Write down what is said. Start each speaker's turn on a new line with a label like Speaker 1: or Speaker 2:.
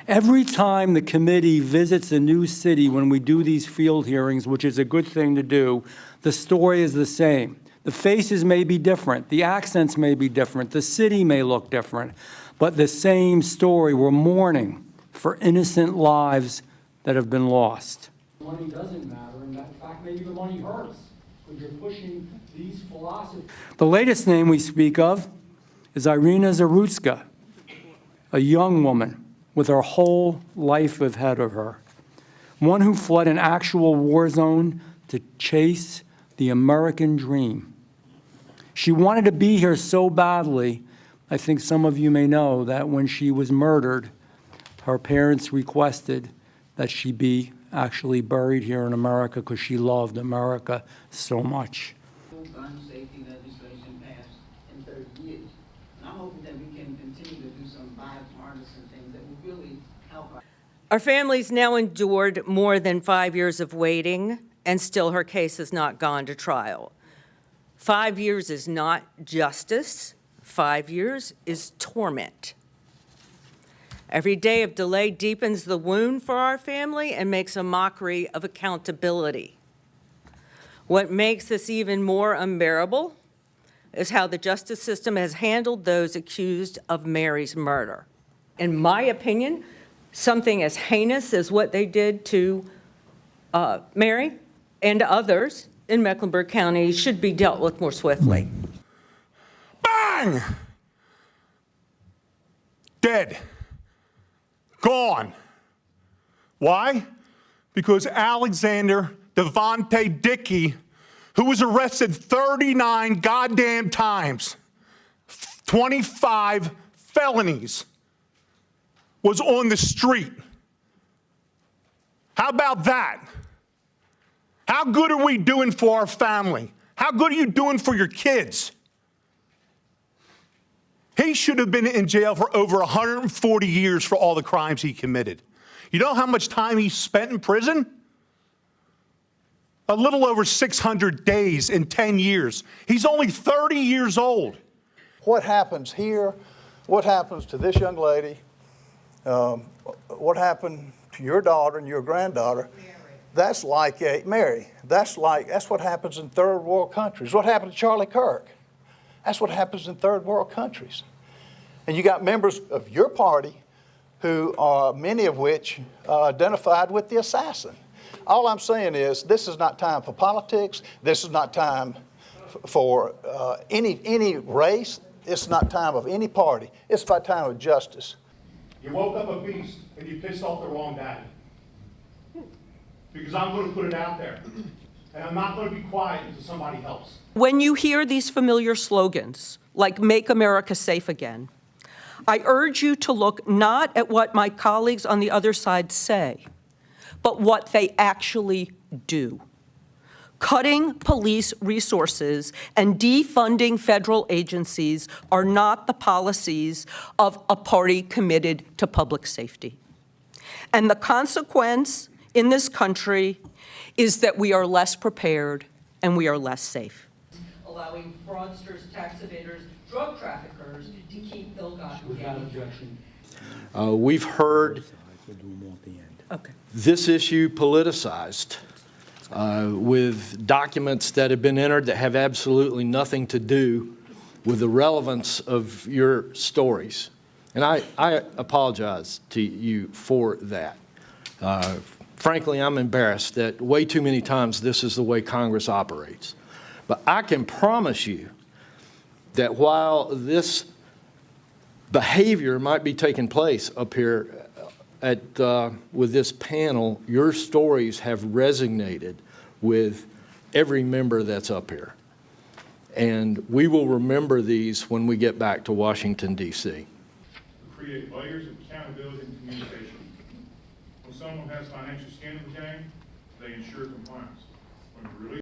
Speaker 1: Every time the committee visits a new city when we do these field hearings, which is a good thing to do, the story is the same. The faces may be different, the accents may be different, the city may look different, but the same story. We're mourning for innocent lives that have been lost. Money doesn't matter, and in fact, maybe the money hurts, because you're pushing these philosophies. The latest name we speak of is Irina Zarutska, a young woman with her whole life ahead of her, one who fled an actual war zone to chase the American dream. She wanted to be here so badly, I think some of you may know that when she was murdered, her parents requested that she be actually buried here in America because she loved America so much.
Speaker 2: Gun safety legislation passed in 30 years. And I'm hoping that we can continue to do some bipartisan things that will really help.
Speaker 3: Our family's now endured more than 5 years of waiting, and still her case has not gone to trial. 5 years is not justice. 5 years is torment. Every day of delay deepens the wound for our family and makes a mockery of accountability. What makes this even more unbearable is how the justice system has handled those accused of Mary's murder. In my opinion, something as heinous as what they did to Mary and others in Mecklenburg County should be dealt with more swiftly.
Speaker 4: Bang! Dead. Gone. Why? Because Alexander Devontae Dickey, who was arrested 39 goddamn times, 25 felonies, was on the street. How about that? How good are we doing for our family? How good are you doing for your kids? He should have been in jail for over 140 years for all the crimes he committed. You know how much time he spent in prison? A little over 600 days in 10 years. He's only 30 years old.
Speaker 5: What happens here, what happens to this young lady, what happened to your daughter and your granddaughter, that's like Mary. That's what happens in third world countries. What happened to Charlie Kirk? That's what happens in third world countries. And you got members of your party who are, many of which identified with the assassin. All I'm saying is this is not time for politics. This is not time for any race. It's not time of any party. It's about time of justice.
Speaker 4: You woke up a beast and you pissed off the wrong daddy. Because I'm going to put it out there. And I'm not going to be quiet until somebody helps.
Speaker 6: When you hear these familiar slogans, like "Make America Safe Again," I urge you to look not at what my colleagues on the other side say, but what they actually do. Cutting police resources and defunding federal agencies are not the policies of a party committed to public safety. And the consequence in this country is that we are less prepared and we are less safe.
Speaker 3: Allowing fraudsters, tax evaders, drug traffickers to keep ill-gotten gains.
Speaker 1: Without objection.
Speaker 7: We've heard this issue politicized with documents that have been entered that have absolutely nothing to do with the relevance of your stories. And I apologize to you for that. Frankly, I'm embarrassed that way too many times this is the way Congress operates. But I can promise you that while this behavior might be taking place up here with this panel, your stories have resonated with every member that's up here. And we will remember these when we get back to Washington, D.C.
Speaker 4: Create layers of accountability and communication. When someone has financial skin in the game, they ensure compliance. When we release